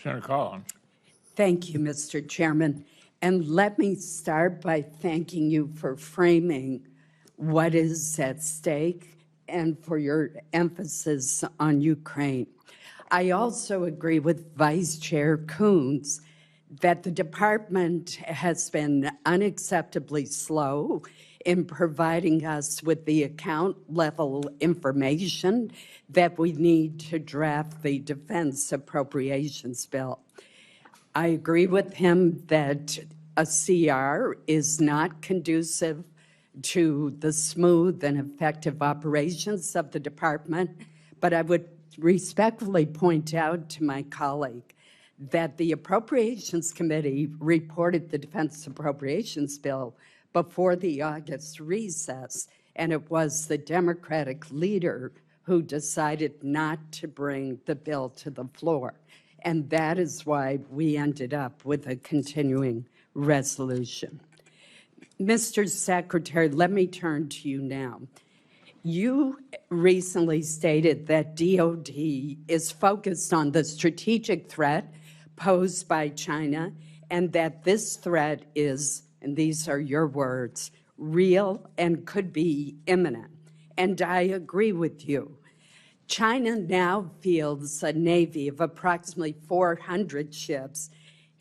Senator Collins. Thank you, Mr. Chairman. And let me start by thanking you for framing what is at stake and for your emphasis on Ukraine. I also agree with Vice Chair Coons that the department has been unacceptably slow in providing us with the account level information that we need to draft the defense appropriations bill. I agree with him that a CR is not conducive to the smooth and effective operations of the department, but I would respectfully point out to my colleague that the Appropriations Committee reported the Defense Appropriations Bill before the August recess, and it was the Democratic leader who decided not to bring the bill to the floor. And that is why we ended up with a continuing resolution. Mr. Secretary, let me turn to you now. You recently stated that DOD is focused on the strategic threat posed by China and that this threat is, and these are your words, real and could be imminent. And I agree with you. China now fields a navy of approximately 400 ships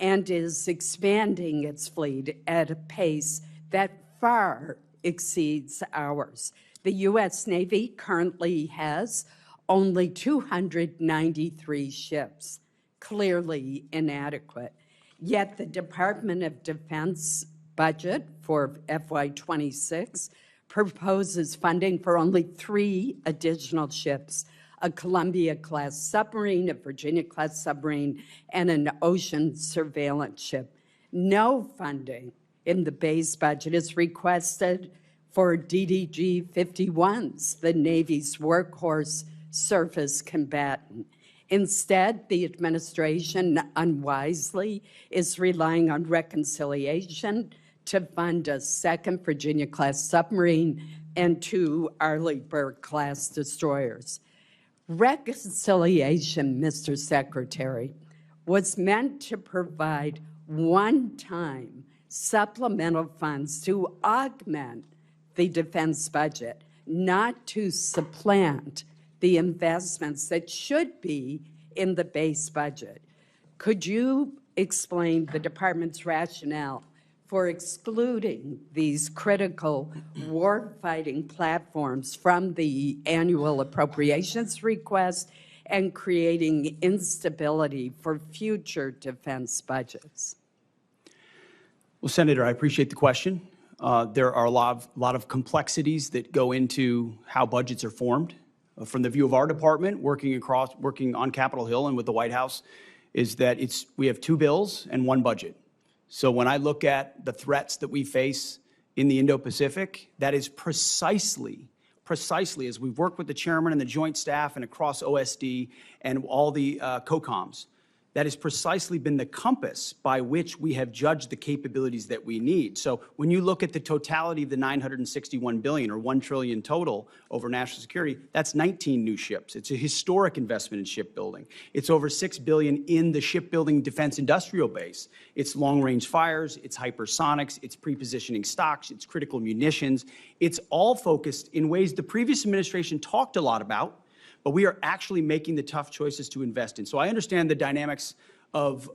and is expanding its fleet at a pace that far exceeds ours. The U.S. Navy currently has only 293 ships, clearly inadequate. Yet the Department of Defense budget for FY26 proposes funding for only 3 additional ships, a Columbia-class submarine, a Virginia-class submarine, and an ocean surveillance ship. No funding in the base budget is requested for DDG-51s, the Navy's workhorse surface combatant. Instead, the administration unwisely is relying on reconciliation to fund a second Virginia-class submarine and 2 Arleigh-Burke-class destroyers. Reconciliation, Mr. Secretary, was meant to provide one-time supplemental funds to augment the defense budget, not to supplant the investments that should be in the base budget. Could you explain the department's rationale for excluding these critical war-fighting platforms from the annual appropriations request and creating instability for future defense budgets? Well, Senator, I appreciate the question. There are a lot of complexities that go into how budgets are formed. From the view of our department, working on Capitol Hill and with the White House, is that we have 2 bills and 1 budget. So when I look at the threats that we face in the Indo-Pacific, that is precisely as we've worked with the chairman and the joint staff and across OSD and all the COCOMs, that has precisely been the compass by which we have judged the capabilities that we need. So when you look at the totality of the $961 billion or $1 trillion total over national security, that's 19 new ships. It's a historic investment in shipbuilding. It's over $6 billion in the shipbuilding defense industrial base. It's long-range fires, it's hypersonics, it's pre-positioning stocks, it's critical munitions. It's all focused in ways the previous administration talked a lot about, but we are actually making the tough choices to invest in. So I understand the dynamics of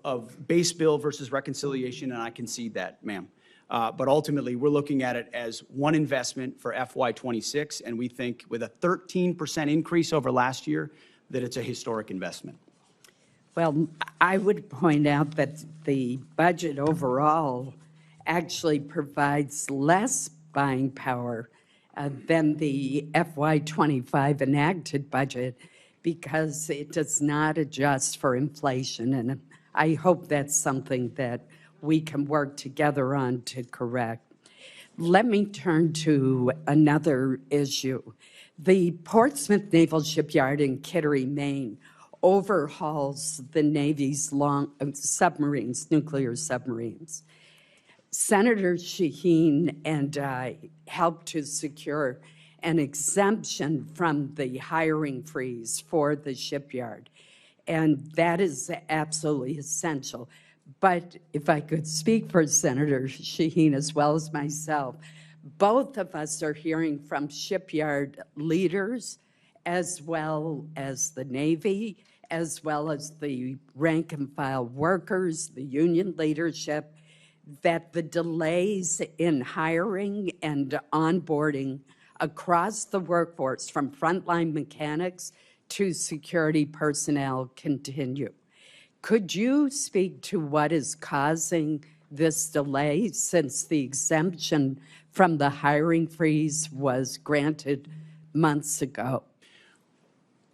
base bill versus reconciliation, and I concede that, ma'am. But ultimately, we're looking at it as one investment for FY26, and we think with a 13% increase over last year, that it's a historic investment. Well, I would point out that the budget overall actually provides less buying power than the FY25 enacted budget because it does not adjust for inflation. And I hope that's something that we can work together on to correct. Let me turn to another issue. The Portsmouth Naval Shipyard in Kittery, Maine, overhauls the Navy's submarines, nuclear submarines. Senator Shaheen and I helped to secure an exemption from the hiring freeze for the shipyard. And that is absolutely essential. But if I could speak for Senator Shaheen as well as myself, both of us are hearing from shipyard leaders as well as the Navy, as well as the rank and file workers, the union leadership, that the delays in hiring and onboarding across the workforce, from frontline mechanics to security personnel, continue. Could you speak to what is causing this delay since the exemption from the hiring freeze was granted months ago?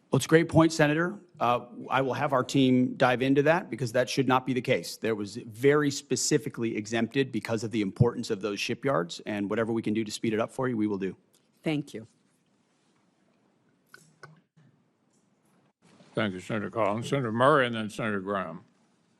Well, it's a great point, Senator. I will have our team dive into that because that should not be the case. There was very specifically exempted because of the importance of those shipyards, and whatever we can do to speed it up for you, we will do. Thank you. Thank you, Senator Collins. Senator Murray and then Senator Graham.